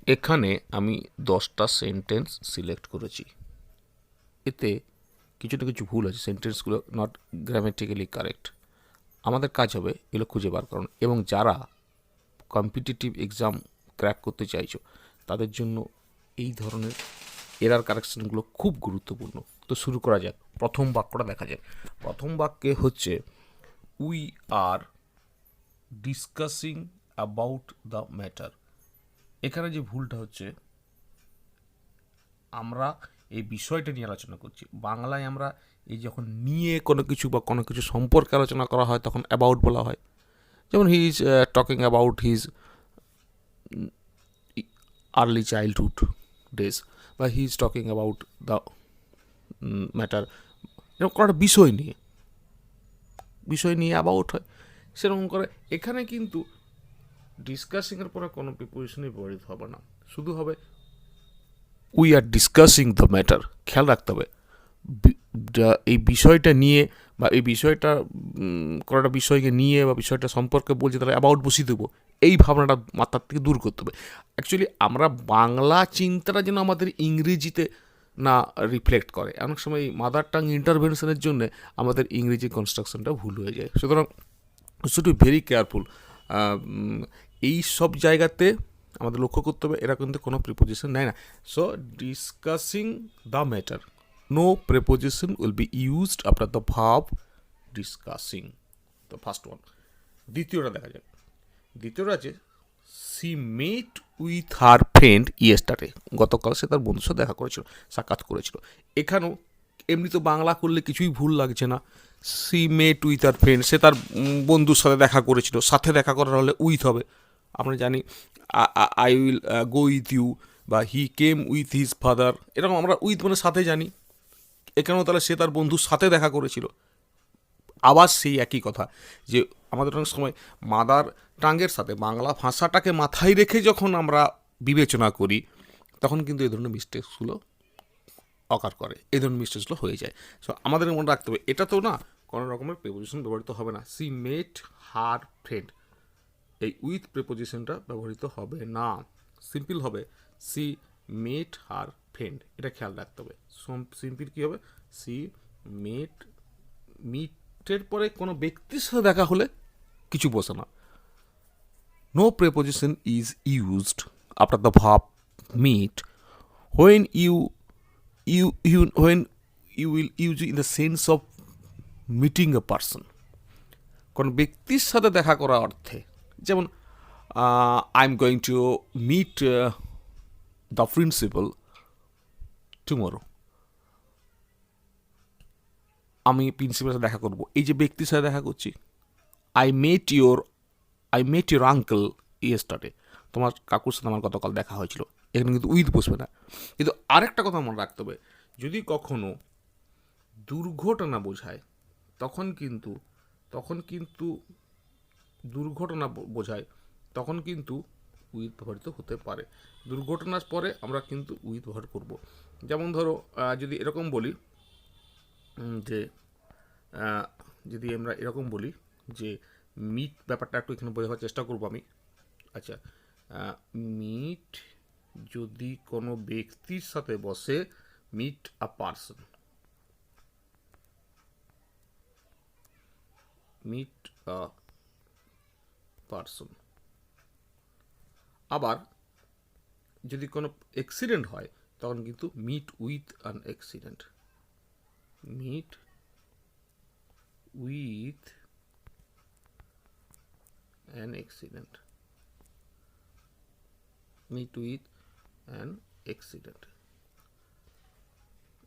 এখানে আমি 10টা সেন্টেন্স সিলেক্ট করেছি। এতে কিছু না কিছু ভুল আছে, সেন্টেন্সগুলো নট গ্রামেটিক্যালি কারেক্ট। আমাদের কাজ হবে এগুলো খুঁজে বার করানো, এবং যারা কম্পিটিটিভ এক্সাম ক্র্যাক করতে চাইছো তাদের জন্য এই ধরনের এরার কারেকশনগুলো খুব গুরুত্বপূর্ণ। তো শুরু করা যাক। প্রথম বাক্যটা দেখা যাক। প্রথম বাক্যে হচ্ছে we are discussing about the matter. এখানে যে ভুলটা হচ্ছে, আমরা এই বিষয়টা নিয়ে আলোচনা করছি। বাংলায় আমরা এই যখন নিয়ে কোনো কিছু বা কোনো কিছু সম্পর্কে আলোচনা করা হয় তখন অ্যাবাউট বলা হয়। যেমন he is talking about his early childhood days, বা he is talking about the matter. এরকম কোনো একটা বিষয় নিয়ে অ্যাবাউট হয়, সেরকম করে এখানে কিন্তু ডিসকাসিংয়ের পরে কোনো প্রিপোজিশনই ব্যবহৃত হবে না, শুধু হবে we are discussing the matter. খেয়াল রাখতে হবে এই বিষয়টা নিয়ে বা এই বিষয়টা কোনো একটা বিষয়কে নিয়ে বা বিষয়টা সম্পর্কে বলছি, তাহলে অ্যাবাউট বসিয়ে দেবো। এই ভাবনাটা মাথার থেকে দূর করতে হবে। অ্যাকচুয়ালি আমরা বাংলা চিন্তাটা যেন আমাদের ইংরেজিতে না রিফ্লেক্ট করে। অনেক সময় মাদার টাং ইন্টারভেনশনের জন্য আমাদের ইংরেজি কনস্ট্রাকশনটা ভুল হয়ে যায়। সুতরাং শুড বি ভেরি কেয়ারফুল। এই সব জায়গাতে আমাদের লক্ষ্য করতে হবে এরা কিন্তু কোনো প্রিপোজিশন নেয় না। So discussing the matter, no preposition will be used after the verb discussing. তো ফার্স্ট ওয়ান। দ্বিতীয়টা দেখা যাক। দ্বিতীয়টা আছে she met with her friend yesterday. গতকাল সে তার বন্ধুর সাথে দেখা করেছিল, সাক্ষাৎ করেছিল। এখানেও এমনি তো বাংলা করলে কিছুই ভুল লাগছে না। She met with her friend, সে তার বন্ধুর সাথে দেখা করেছিল। সাথে দেখা করার হলে উইথ হবে। আমরা জানি I will go with you, বা he came with his father, এরকম আমরা উইথ মানে সাথে জানি। এখানেও তাহলে সে তার বন্ধুর সাথে দেখা করেছিল। আবার সেই একই কথা যে আমাদের অনেক সময় মাদার টাঙ্গের সাথে বাংলা ভাষাটাকে মাথায় রেখে যখন আমরা বিবেচনা করি তখন কিন্তু এই ধরনের মিস্টেক্সগুলো অকার করে, এই ধরনের মিস্টেক্সগুলো হয়ে যায়। সো আমাদের মনে রাখতে হবে এটা তো না কোনো রকমের প্রেপোজিশন ব্যবহৃত হবে না। সি মেট হার ফ্রেন্ড, এই উইথ প্রেপোজিশনটা ব্যবহৃত হবে না, সিম্পল হবে সি মেট হার ফ্রেন্ড। এটা খেয়াল রাখতে হবে। সিম্পল কী হবে? সি মেট, মিটের পরে কোনো ব্যক্তির সাথে দেখা হলে কিছু বসে না। No preposition is used after the verb meet when when you will use it in the sense of meeting a person. কোন ব্যক্তির সাথে দেখা করা অর্থে, যেমন I am going to meet the principal tomorrow. আমি প্রিন্সিপালের সাথে দেখা করব, এই যে ব্যক্তির সাথে দেখা করছি। I met your uncle yesterday, তোমার কাকুর সাথে আমার গতকাল দেখা হয়েছিল। এখানে কিন্তু উইথ বসবে না। কিন্তু আরেকটা কথা মনে রাখতে হবে, যদি কখনো দুর্ঘটনা বোঝায় তখন কিন্তু দুর্ঘটনা বোঝায় তখন কিন্তু উইথ ব্যবহৃত হতে পারে। দুর্ঘটনার পরে আমরা কিন্তু উইথ ব্যবহার করব। যেমন ধরো যদি এরকম বলি যে যদি আমরা এরকম বলি যে মিট, ব্যাপারটা একটু এখানে বোঝাবার চেষ্টা করব আমি। আচ্ছা, মিট যদি কোনো ব্যক্তির সাথে বসে, meet a person, meet a person. আবার যদি কোনো অ্যাক্সিডেন্ট হয় তখন কিন্তু meet with an accident, meet with an accident, meet with an accident,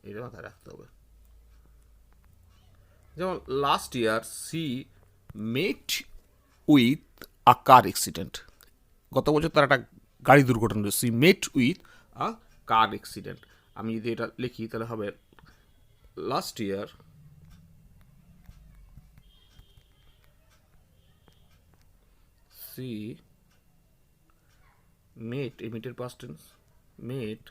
এটা মাথায় রাখতে হবে। যেমন last year she met with a car accident, গত বছর তার একটা গাড়ি দুর্ঘটনা হয়েছে। She met with a car accident. আমি যদি এটা লিখি তাহলে হবে লাস্ট ইয়ার সি মেট, এই মেটের past tense, met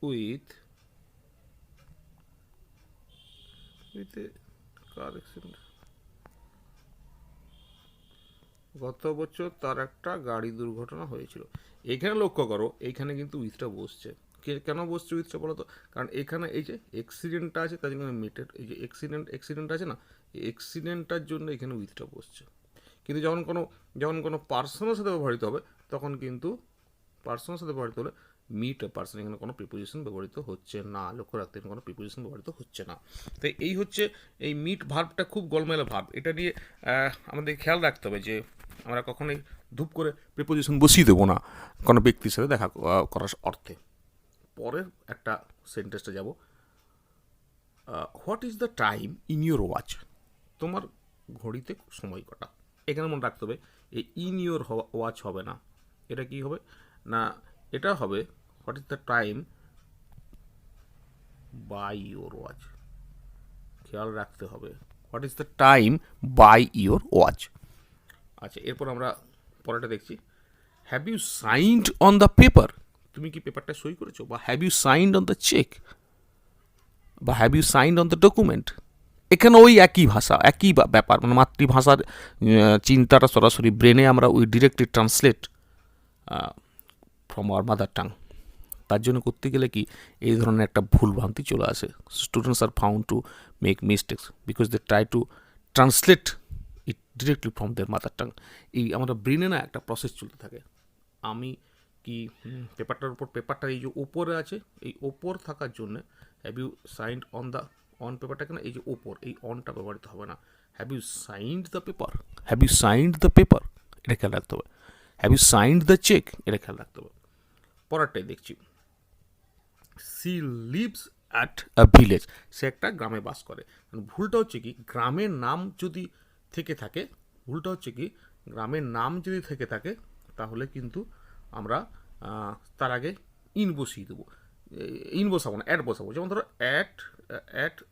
with a car accident, গত বছর তার একটা গাড়ি দুর্ঘটনা হয়েছিল। এখানে লক্ষ্য করো, এইখানে কিন্তু উইথটা বসছে। কেন বসছে উইথটা বলো তো? কারণ এখানে এই যে অ্যাক্সিডেন্টটা আছে তার জন্য মিটেড, এই যে অ্যাক্সিডেন্ট আছে না, এই অ্যাক্সিডেন্টটার জন্য এখানে উইথটা বসছে। কিন্তু যখন কোনো পার্সনের সাথে ব্যবহৃত হবে তখন কিন্তু পার্সনের সাথে ব্যবহৃত হলে মিট পার্সন, এখানে কোনো প্রিপোজিশন ব্যবহৃত হচ্ছে না। লক্ষ্য রাখতে কোনো প্রিপোজিশন ব্যবহৃত হচ্ছে না। তো এই হচ্ছে এই মিট ভার্বটা খুব গোলমেলা ভার্ব। এটা নিয়ে আমাদের খেয়াল রাখতে হবে যে আমরা কখনোই ধূপ করে প্রিপোজিশন বসিয়ে দেবো না কোনো ব্যক্তির সাথে দেখা করার অর্থে। পরের একটা সেন্টেন্সটা যাব, what is the time in your watch? তোমার ঘড়িতে সময় কটা। এখানে মনে রাখতে হবে এই ইন ইউর ওয়াচ হবে না, এটা কি হবে না, এটা হবে what is the time by your watch. খেয়াল রাখতে হবে what is the time by your watch. আচ্ছা, এরপর আমরা পরেরটা দেখছি, have you signed on the paper? তুমি কি পেপারটা সই করেছো? বা have you signed on the cheque? বা have you signed on the document? এখানে ওই একই ভাষা, একই ব্যাপার, মানে মাতৃভাষার চিন্তাটা সরাসরি ব্রেনে আমরা we directly translate from our mother tongue. তার জন্য করতে গেলে কি এই ধরনের একটা ভুল ভ্রান্তি চলে আসে। Students are found to make mistakes because they try to translate it directly from their mother tongue. এই আমাদের ব্রেনে না একটা প্রসেস চলতে থাকে। আমি কি পেপারটার উপর, পেপারটা এই যে ওপরে আছে, এই ওপর থাকার জন্য have you signed on the, on পেপারটা কেন এই যে ওপর, এই অনটা ব্যবহৃত হবে না। Have you signed the paper, have you signed the paper, এটা খেয়াল রাখতে হবে। Have you signed the cheque, এটা খেয়াল রাখতে হবে। পরেরটাই দেখছি, she lives at a village, সে একটা গ্রামে বাস করে। ভুলটা হচ্ছে কি, গ্রামের নাম যদি থেকে থাকে, ভুলটা হচ্ছে কি গ্রামের নাম যদি থেকে থাকে তাহলে কিন্তু আমরা তার আগে ইন বসিয়ে দেবো। ইন বসাবো না, অ্যাট বসাবো। যেমন ধরো অ্যাট,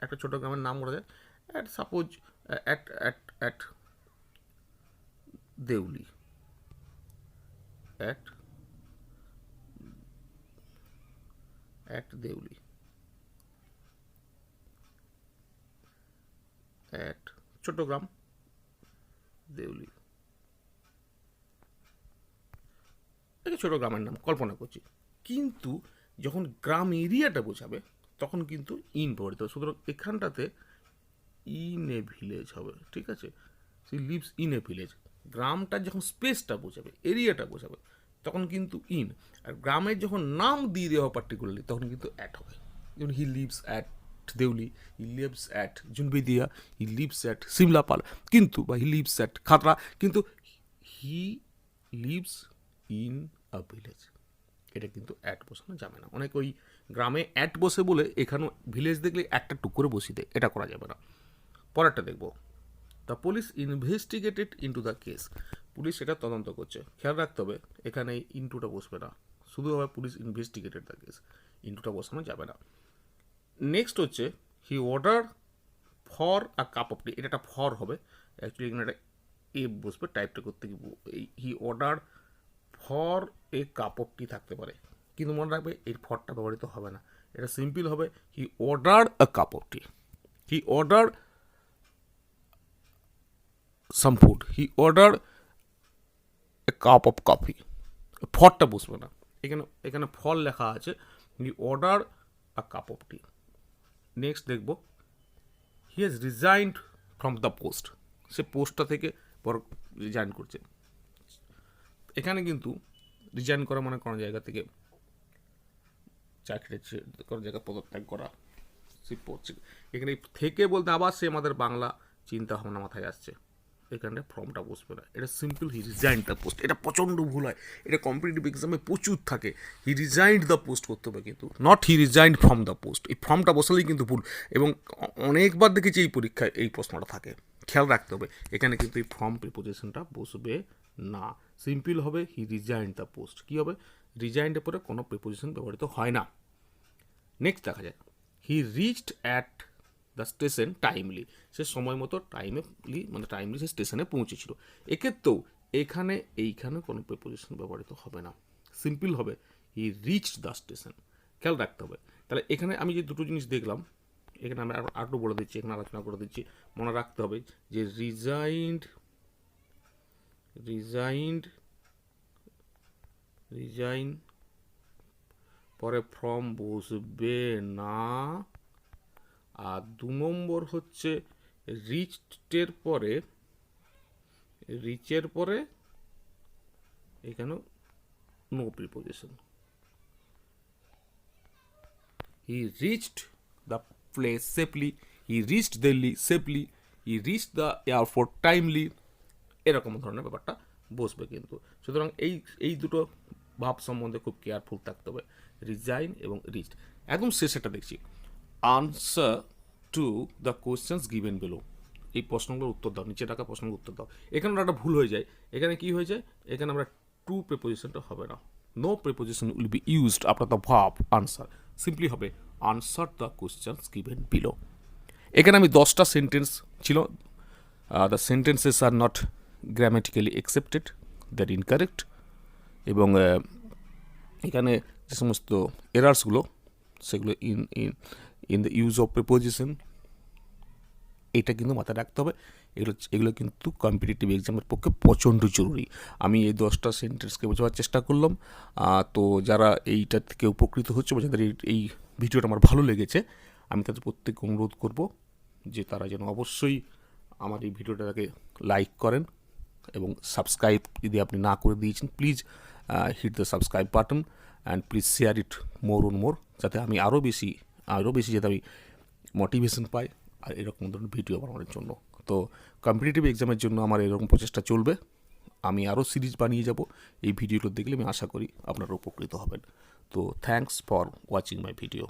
একটা ছোটো গ্রামের নাম বলা যায়, at suppose at Deuli, at Deuli, at Chittagong Deuli, একটা ছোটো গ্রামের নাম কল্পনা করছি। কিন্তু যখন গ্রাম এরিয়াটা বোঝাবে তখন কিন্তু ইন ব্যবহৃত হবে। সুতরাং এখানটাতে ইন এ ভিলেজ হবে, ঠিক আছে? She lives in a village. গ্রামটার যখন স্পেসটা বোঝাবে, এরিয়াটা বোঝাবে, তখন কিন্তু ইন। আর গ্রামের যখন নাম দিয়ে দেওয়া পার্টিকুলারলি তখন কিন্তু অ্যাট হবে। যেমন he lives at Deuli, he lives at Junbedia, he lives at Simlapal, কিন্তু বা হি লিভস অ্যাট খাতড়া, কিন্তু he lives in a village, এটা কিন্তু অ্যাট বসানো যাবে না। অনেক ওই গ্রামে অ্যাট বসে বলে এখানেও ভিলেজ দেখলে একটা টুক করে বসিয়ে দেয়, এটা করা যাবে না। পরেরটা দেখব, the police investigated into the case, police এটা তদন্ত করছে। খেয়াল রাখতে হবে এখানে ইন্টুটা বসবে না, শুধু হবে পুলিশ ইনভেস্টিগেটেড দ্য কেস, ইন্টুটা বসানো যাবে না। নেক্সট হচ্ছে he order for a cup of tea, এটা একটা ফর হবে, অ্যাকচুয়ালি এখানে একটা এ বসবে, টাইপটা করতে গিয়ে এই he order for a cup of tea থাকতে পারে, কিন্তু মনে রাখবে এই ফরটা ব্যবহৃত হবে না, এটা সিম্পল হবে he order a cup of tea, he order some food, he order a cup of coffee, ফরটা বসবে না, এখানে ফল লেখা আছে, he order a cup of tea. Next দেখব, he has resigned from the post, সে পোস্টটা থেকে বড় রিজাইন করছে। এখানে কিন্তু রিজাইন করা মানে কোনো জায়গা থেকে চাকরি, কোনো জায়গা পদত্যাগ করা, সে এখানে থেকে বলতে আবার সে আমাদের বাংলা চিন্তা ভাবনা মাথায় আসছে, এখানে ফর্মটা বসবে না, এটা simple he resigned the post. এটা প্রচণ্ড ভুল হয়, এটা কম্পিটিটিভ এক্সামে প্রচুর থাকে। হি রিজাইন্ড দ্য পোস্ট করতে হবে, কিন্তু not he resigned from the post. এই ফর্মটা বসালেই কিন্তু ভুল, এবং অনেকবার দেখেছি এই পরীক্ষায় এই প্রশ্নটা থাকে। খেয়াল রাখতে হবে এখানে কিন্তু এই ফর্ম প্রিপোজিশনটা বসবে না, সিম্পল হবে হি রিজাইন্ড দ্য পোস্ট। কী হবে, রিজাইন্ডের পরে কোনো প্রিপোজিশন ব্যবহৃত হয় না। নেক্সট দেখা যায়, he reached at the station timely, সে সময় মতো টাইমলি সে স্টেশনে পৌঁছেছিল। এক্ষেত্রেও এইখানে কোনো প্রিপোজিশন ব্যবহৃত হবে না, সিম্পল হবে হি রিচড দ্য স্টেশন। খেয়াল রাখতে হবে। তাহলে এখানে আমি যে দুটো জিনিস দেখলাম, এখানে আমি আরও বলে দিচ্ছি, এখানে আলোচনা করে দিচ্ছি। মনে রাখতে হবে যে রিজাইন্ড রিজাইন পরে ফ্রম বসবে না। আর 2 নম্বর হচ্ছে রিচের পরে এখানে no preposition. He reached the place safely, he reached Delhi safely, he reached the airport timely, এরকম ধরনের ব্যাপারটা বসবে কিন্তু। সুতরাং এই দুটো ভাব সম্বন্ধে খুব কেয়ারফুল থাকতে হবে, রিজাইন এবং রিচড। একদম শেষেটা দেখছি, answer to the questions given below. এই প্রশ্নগুলোর উত্তর দাও, নিচে টাকা প্রশ্নগুলোর উত্তর দাও। এখানে একটা ভুল হয়ে যায়, এখানে কি হয়ে যায়, এখানে আমরা টু প্রিপোজিশনটা হবে না, no preposition will be used after the verb answer, simply হবে answer the questions given below. এখানে আমি 10টা সেন্টেন্স ছিল, the sentences are not grammatically accepted, that incorrect. এবং এখানে যে সমস্ত এরার্সগুলো সেগুলো in the use of preposition, এটা কিন্তু মাথায় রাখতে হবে। এগুলো কিন্তু কম্পিটিটিভ এক্সামের পক্ষে প্রচণ্ড জরুরি। আমি এই 10টা সেন্টেন্সকে বোঝাবার চেষ্টা করলাম। তো যারা এইটা থেকে উপকৃত হচ্ছে বা যাদের এই ভিডিওটা আমার ভালো লেগেছে, আমি তাদের প্রত্যেককে অনুরোধ করব যে তারা যেন অবশ্যই আমার এই ভিডিওটাকে লাইক করেন এবং সাবস্ক্রাইব যদি আপনি না করে দিয়েছেন, please hit the subscribe button and please share it more on more, যাতে আমি আরও বেশি যাতে আমি মোটিভেশন পাই আর এরকম ধরনের ভিডিও বানানোর জন্য। তো কম্পিটিটিভ এক্সামের জন্য আমার এরকম প্রচেষ্টা চলবে, আমি আরও সিরিজ বানিয়ে যাব। এই ভিডিওগুলো দেখলে আমি আশা করি আপনারা উপকৃত হবেন। তো thanks for watching my video.